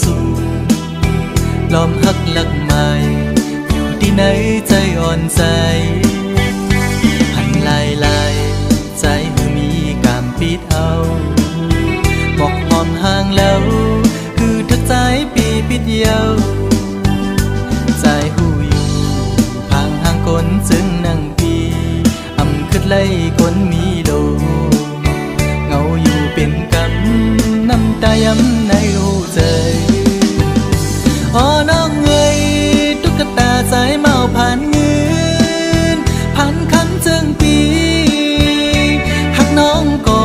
สูงล้อมหักหลักใหม่อยู่ที่ไหนใจอ่อนใจหันลายใจมือมีกามปิดเอาบอกหอมห่างแล้วคือทักใจปีปิดเยาใจหูอยู่ห่างห่างคนจึงนั่งปีอำคืดไล่คนมีโลเงาอยู่เป็นกำน้ำตาย้ำในหูใจอ๋อน้องเอ้ยตุ๊กตาสายเมาผ่านเงินผ่านคำจึงปีหักน้องก็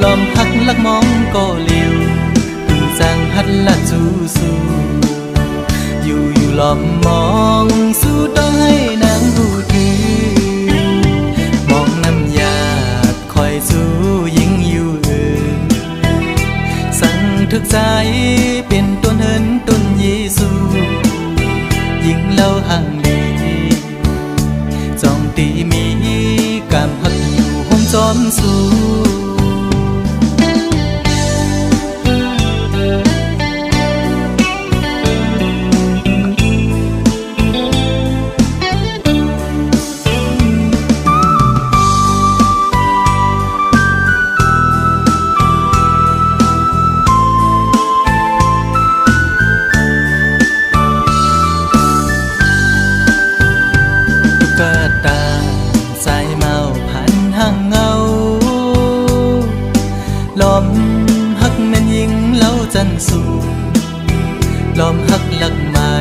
ลอมหักลักมองก็เลี้ยวคือจางหัดละจูสู้อยู่ลอมมองสู้ต้องให้นางหูถือมองน้ำยาดคอยสู้ยิ่งอยู่อื่นสั่งทึกใจเป็นต้นเหินต้นเยซูยิ่งเล่าห่างดีจองตีมีกามหักอยู่ห้องจอมสู้ตาสายเมาผ่านห่างเงาลอมหักแม่นยิงเล่าจันสูงลอมหักหลักใหม่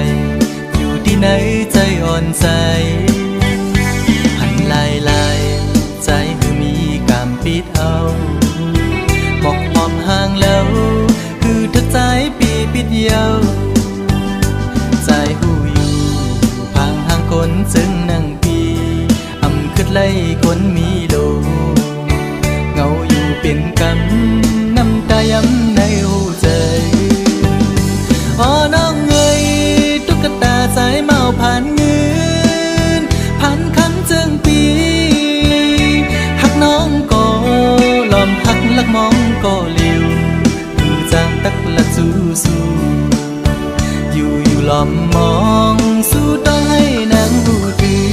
อยู่ที่ไหนใจอ่อนใจหันลายใจคือมีกามปิดเอาบอกหอมห่างแล้วคือทักใจปีปิดเยาใจหูอยู่ห่างห่างคนจึงนั่งคืดไล่คนมีโลเงาอยู่เป็นกำน้ำตาย้ำในหูใจอ๋อน้องเอ้ยตุ๊กตาสายเมาผ่านเงินผ่านคำจึงปีหักน้องก็ลอมหักลักมองก็เลี้ยวคือจางตักละจูสู้อยู่ลอมมองสู้ต้องให้นางหูถือ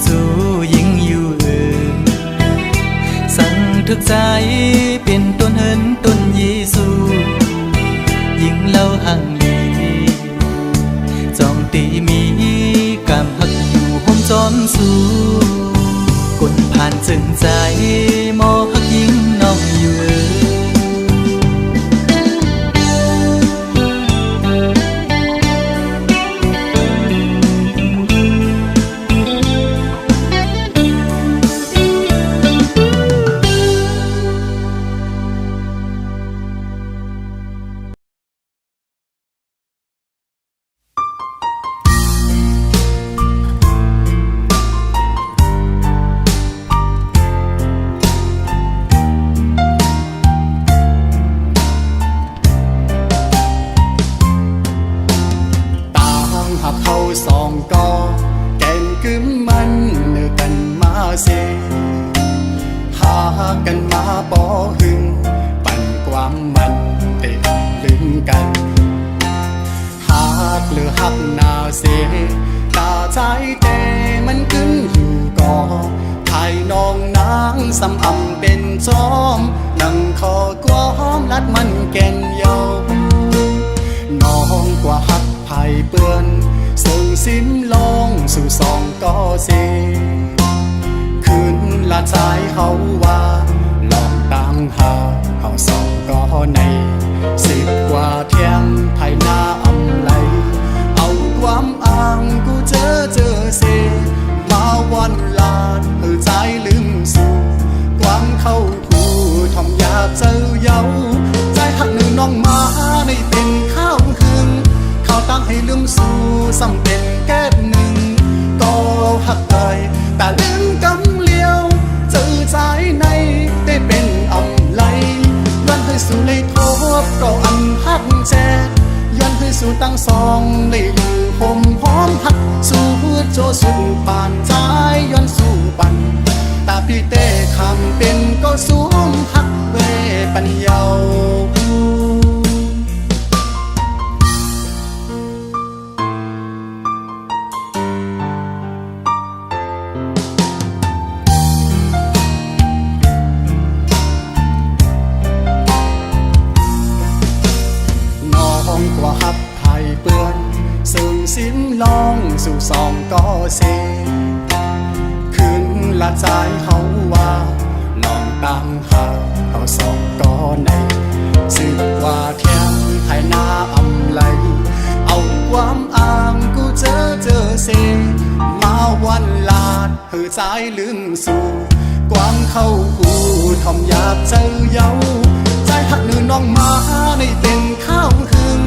สู้ยิ่งอยู่อื่นสั่งทึกใจเป็นต้นเหินต้นเยซูยิ่งเล่าห่างดีจองตีมีกามหักอยู่ห้องจอมสู้กดผ่านจึงใจมอหักยิ่งน้องอยู่สองก็แก่งกึมมันเนื้อกันมาเสหากันมาปอหึงปั่นความมันเตะลึงกันหากหรือหักนาเสตาใจแต่มันกึ้งอยู่ก่อไทยน้องนางสำอำเป็นจอมนั่งคอกว้อมลัดมันแก่นเยาน้องกว่าหักไผ่เปื้อนซึ่งสิ้นลงสู่สองก็เสคืนละใจเขาว่าลองตั้งหาเขาสองก็ใน10 กว่าเที่ยงไทยหน้าอำไลเอาความอ้างกูเจอเสมาวันลานใจลืมสู่กวางเข้าผู้ทอมอยากเจอเย้าใจหักหนึ่งน้องมาในเป็นข้าวหึงเขาตั้งให้ลืมสู่ซ้ำเป็นแก้หนึ่งก็หักใจแต่ าใจเขาว่าลองตามหาเขาสองก่อในสึกว่าเที่ยงไทยนาอำไลเอาความอ้างกูเจอเสมาวันลาดเหือใจลืมสู่ความเข้ากูทอมอยากเจอเย้าใจหักนือน้องมาในเต็นข้าวหึง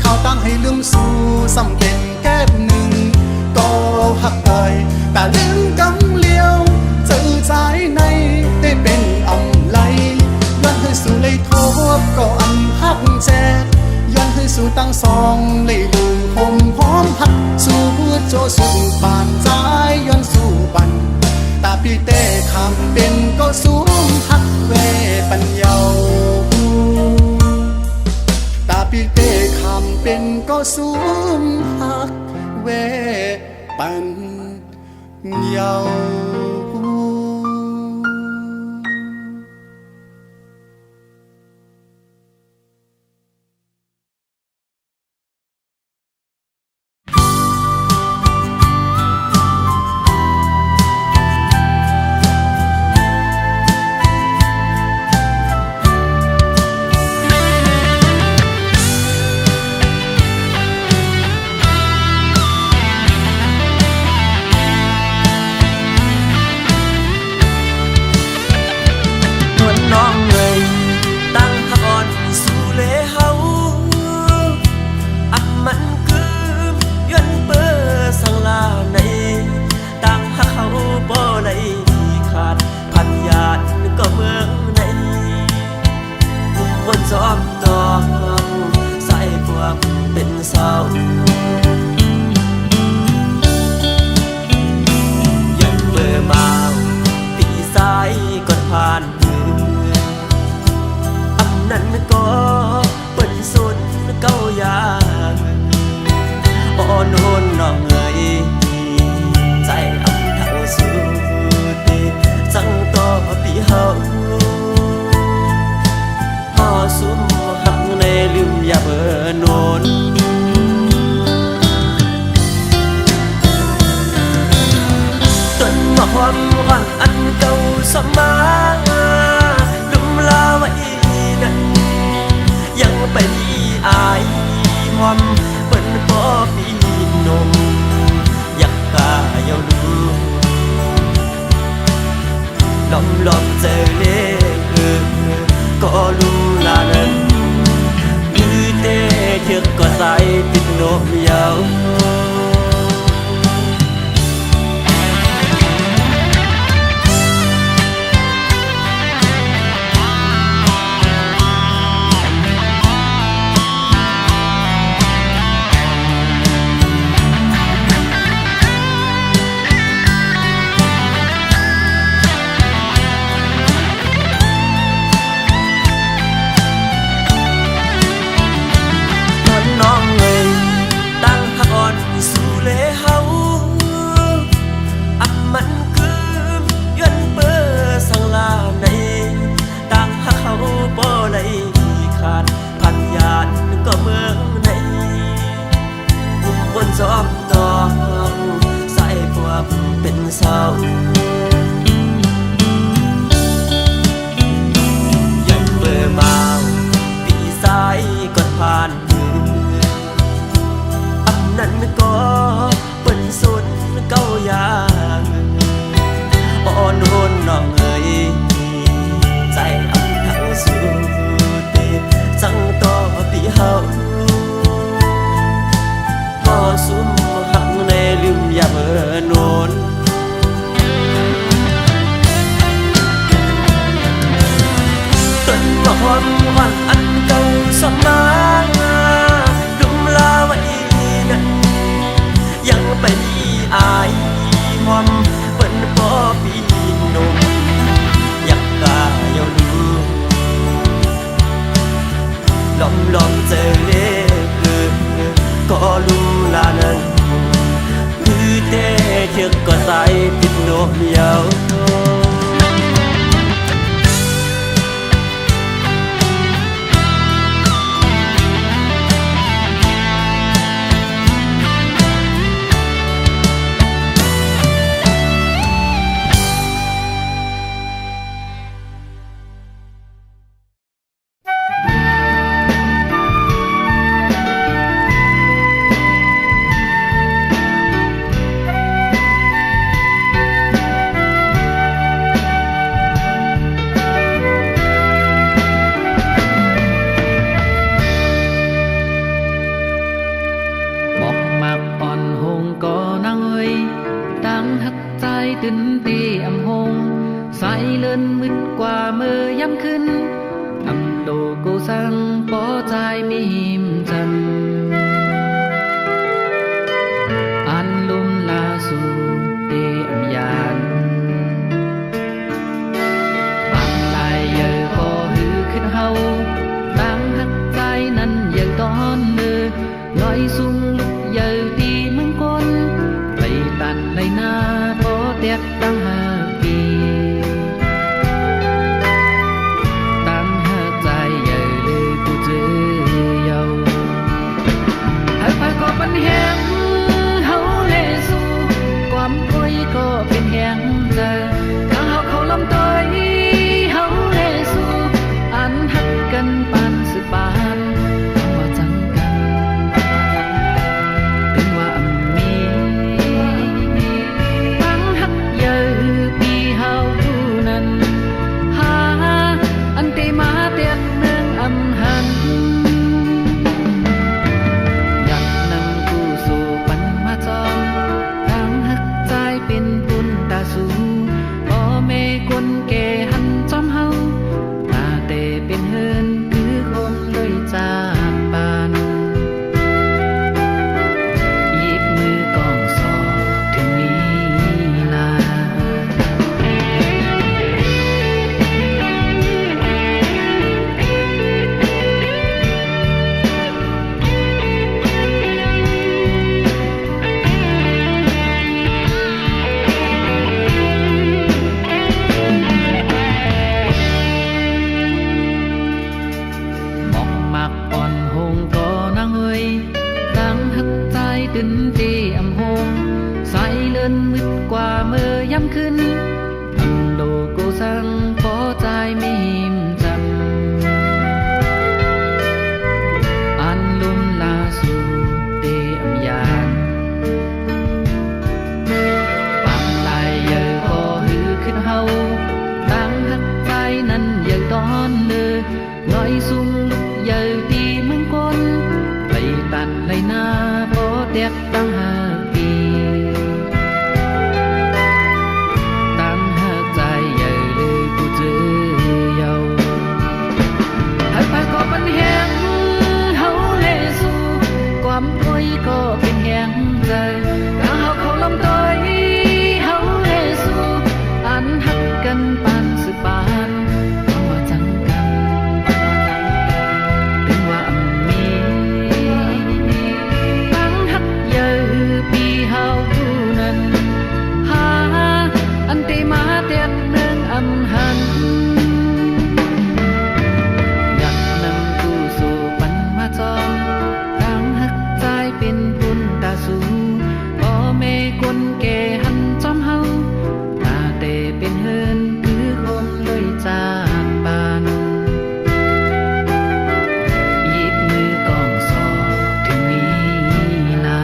ข้าวตั้งให้ลืมสู่สำเป็นแก้มหนึ่งก็หักเอ่ยแต่ลืมกำเลี้ยวเจอใจในได้เป็นอำไลย้อนให้สู่เลยโทษก็อันหักแจกย้อนให้สู่ตั้งสองเลยลืมผมพร้อมหักสู่โจสุดปานใจย้อนสู่ปันตาพี่เต้คำเป็นก็สูงหักเวปัญญาตาพี่เต้คำเป็นก็สูงหักเวปัญญา เลินมืดกว่าเมื่อยามขึ้นอำโลโกสังปอใจมีหิมจันอันลุมลาสู่เดอำยานบางลายเยอะก็หือขึ้นเฮาตั้งหักใจนั้นเยอะตอนเนื้อลอยสูงลุกเยอะตีมึงก้นไปตันในหน้าพอเตียกตั้งหาปีตั้งหาใจเยอะเลยกูเจอเยาหากพาก็เป็นแหงเฮาเลสู่ความคุยก็เป็นแหงใจข้าเฮาเขาลำต้อยเฮาเลสู่อันหักกันปานสืบปานมาจังกันถึงว่ามีตั้งหักเยอะปีเฮาผู้นั้นหาอันตีมาเตียกเมืองอำหันอยากนำกูสู่ปันมาจอมตั้งหักใจเป็นบุญตาสูพ่อแม่คนแก่หันจอมเฮาตาเตเป็นเฮินคือคนเลยจากปานหยิบมือกองสอถึงนี้นา มองมักอ่อนหงก็นางเอ้ยตั้งหักใจตึนตีอำหงใส่เลินมืดกว่าเมื่อยามขึ้นอำโลโกสังพอใจไม่หิมจันอันลุมลาสู่เตอำยานปางลายเยอะก็หือขึ้นเฮาตั้งหักใจนั้นเยอะตอนเนื้อลอยสูงลุกเยอะตีมึงก้นไปตันในหน้าพอเตียกตั้งหาปีตั้งหาใจเยอะเลยกูเจอเยาหากไปก็เป็นแหงเฮาเลสู่ความคุยก็เป็นแหงใจถ้าเฮาเขาลำต้อยเฮาเลสู่อันหักกันปานสืบปานมาจังกันถึงว่ามีตั้งหักเยอะปีเฮาผู้นั้นหาอันตีมาเตียกเมืองอำหันอยากนำกูสู่ปันมาจอมตั้งหักใจเป็นบุญตาสูพ่อแม่คนแก่หันจอมเฮาตาเตเป็นเฮินคือคนเลยจากปานหยิบมือกองสอถึงนี้นา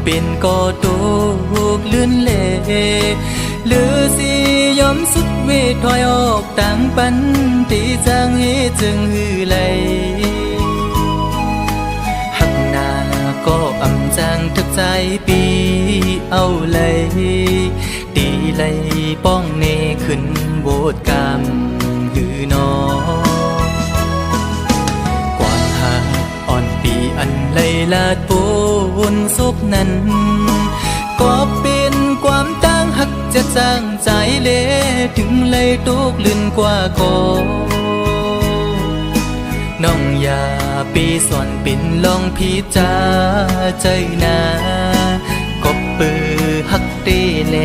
เป็นก็ตูกลื่นเล่หรือสิยอมสุดเวทถอยออกต่างปันตีจางเฮจึงหือไหลหักหน้าก็อำจางทึกใจปีเอาเลยตีไหลป้องเนขึ้นโบดกามหือนออันไลลาดปูนซุกนั้นก็เป็นความตั้งหักจะจางใจเลถึงเลยตุกลื่นกว่าก่อน น้องอย่าปีส่วนปิ่นลองพิจาใจนากบปือฮักตีเล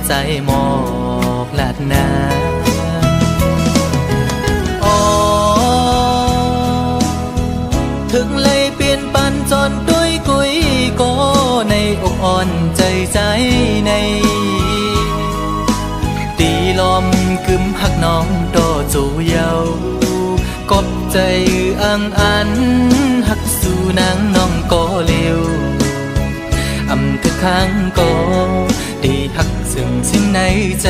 ใจหมอกลาดนาถึงเลยเปลี่ยนปันจนด้วยกุยก็ในอกอ่อนใจใจในตีลมกึมหักน้องโตจูเยากบใจอังอันหักสู่นางน้องก็เร็วอำทึกข้างก็ดีหักซึ่งสิ้นในใจ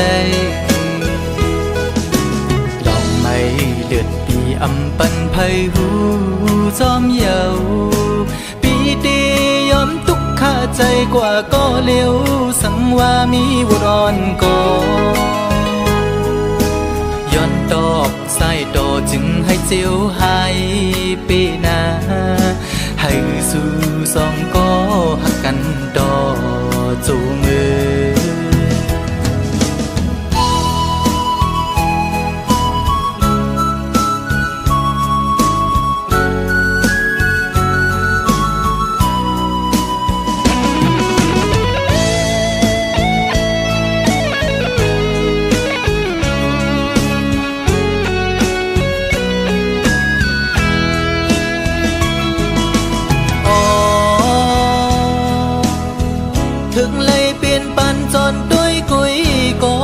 ลองไม่เลือดปีอำปันไพหูจอมเยาปีตียอมทุกข้าใจกว่าก็เร็วสังว่ามีบุรอนก็ย้อนดอกสายดอจึงให้เจียวหายปีนาให้สู่สองก็หักกันดอจูมือถึงเลยเปลี่ยนปันจนด้วยกุยก็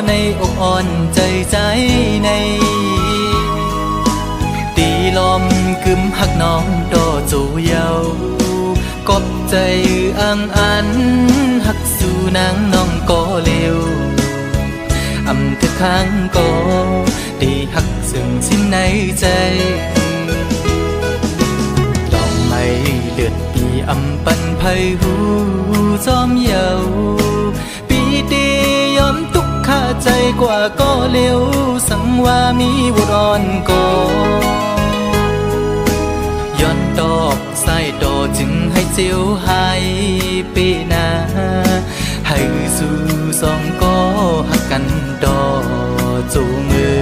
ในอกอ่อนใจใจในตีลมกึมหักน้องโตจูเยากบใจอังอันหักสู่นางน้องก็เร็วอำทึกข้างก็ดีหักซึ่งสิ้นในใจลองไม่เลือดปีอำปันไพหูจอมเยาปีตียอมทุกข้าใจกว่าก็เร็วสังว่ามีบุรอนก็ย้อนดอกสายดอจึงให้เจียวหายปีนาให้สู่สองก็หักกันดอจูมือ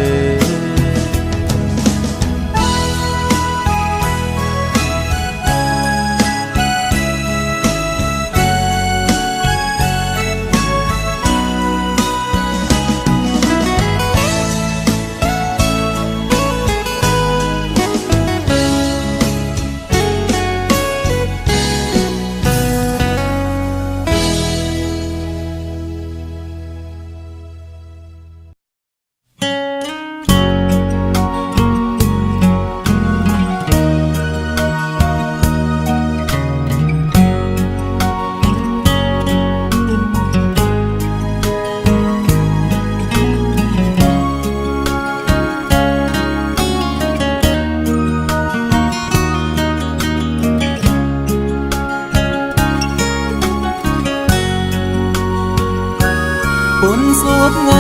ปนสวดไง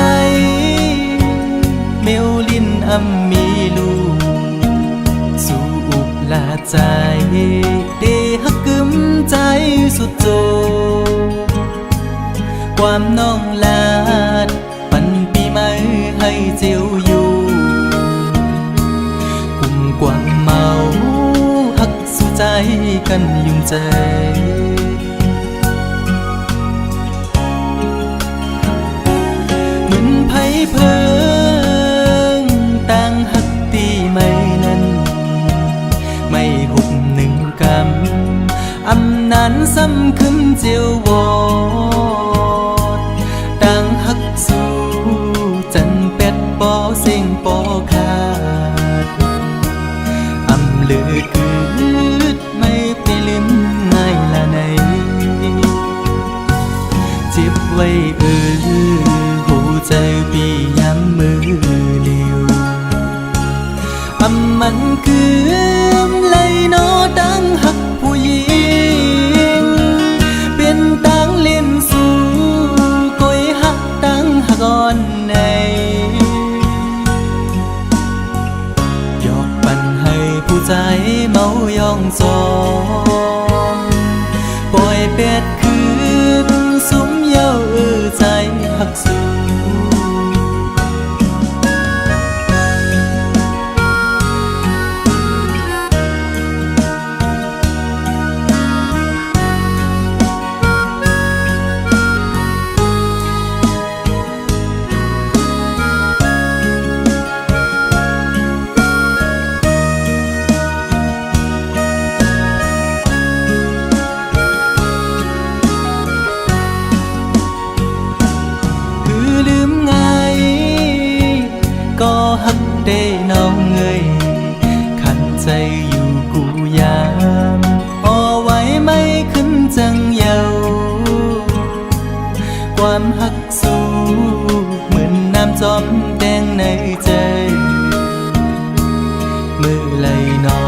เมวลินอำมีลูกสู่อุบลาใจเดหักกึมใจสุดโจความน้องลาดปันปีใหม่ให้เจียวอยู่กุ่มกวางเมาหักสู่ใจกันยุ่งใจไผ่เพิงต่างหักตีไม่นั้นไม่หุบหนึ่งกำอำนั้นซ้ำคึมเจียววอดต่างหักสู่จันเป็ดปอเสียงปอขาดอำเลือกืดไม่ไปลืมง่ายละในเจ็บไว้ใจปีย้ำมือเลียวอำมันคืมเลยนอดังหักผู้หญิงเป็นตังเล่นสู่ก้อยหักตังหักอ่อนในหยอกปันให้ผู้ใจเมายองจองปล่อยเป็ดคืนสุมเย้าใจหักสู่ เอ่ยขันใจอยู่กูยามอ่อไว้ไม่ขึ้นจังเยาความหักสู้เหมือนน้ำจอมแดงในใจมือไหลหนอ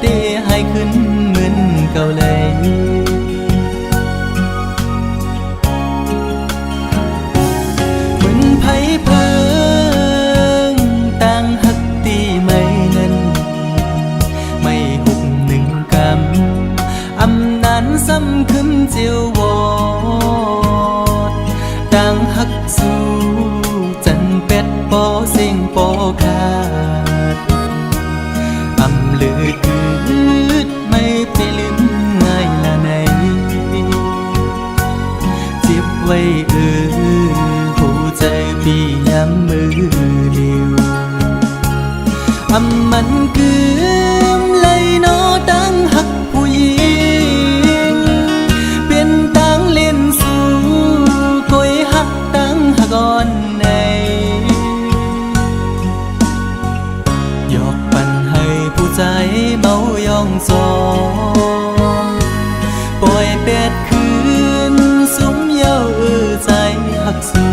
เตะให้ขึ้นเหมือนเก่าเลยเหมือนไผเพิงต่างหักตีไม่เงินไม่หุบหนึ่งกำอำนั้นซ้ำขึ้นเจียววอดต่างหักสู้จันเป็ดปอเสียงปอขาดอำลือคืดไม่ไปลืมง่ายละไหนเจ็บไว้หัวใจพี่ย้ำมือเดียวอำมันกืมเลยนอตั้งหักผู้หญิงเป็นตั้งเล่นสู่คอยหักตั้งหักอ่อนในหยอกปันให้ผู้ใจเมายองจองปล่อยเป็ดคืนสุมเย้าใจหักสู่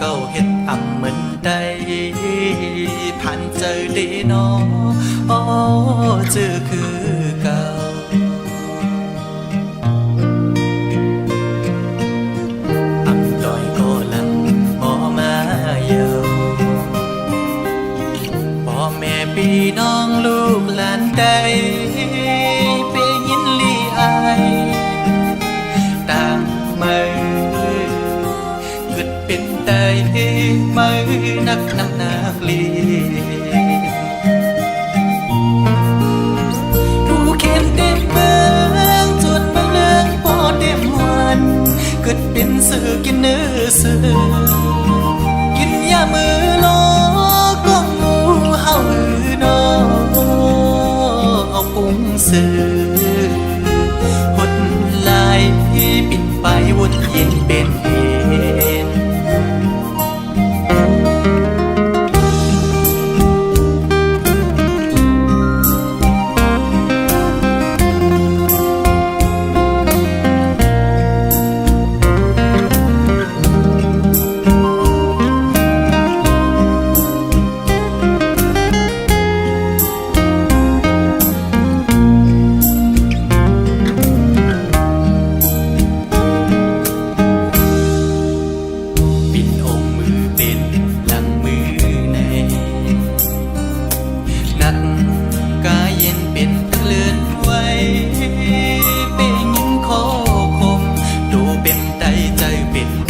เก่าเฮ็ดอ่ำเหมือนใดผ่านเจอเดนออ๋อเจอคือเก่าอ่ำดอยก็ลังบ่มาเยาพ่อแม่พี่น้องลูกหลานใดไปยินลีอายต่างมือเกิดเป็นใจมือนักน้ำหนักลีผู้เข้มเต็มเมืองจดมาเลืองพอเต็มวันเกิดเป็นสื่อกินเนื้อสื่อกินยามือโลก็งูเห่าหือนอเอาปุงสื่อหดลายปิดไปวนเย็นเป็นเหตุ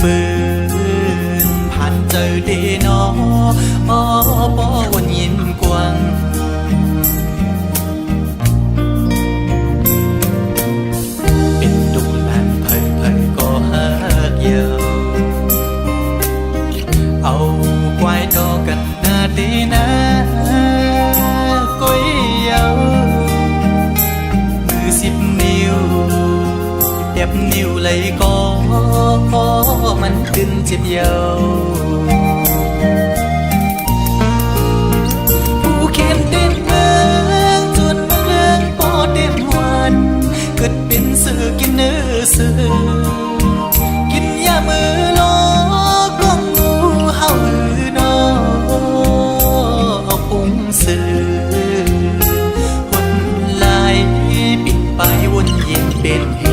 ปืนผ่านเจอเดนออ๋อปอวันยินกวางเป็นดูแลเผยเผยก็หักเยาเอาควายดอกันหน้าเดนะก้อยเยามือ10 นิ้วเด็บนิ้วเลยก็มันขึ้นเจ็บเยาผู้เข้มเต็มเมืองจนมาเลืองพอเต็มวันเกิดเป็นสื่อกินเนื้อสื่อกินยามือโลก็งูเห่าหือนอเอาปุงสื่อหดลายปิดไปวนเย็นเป็นเห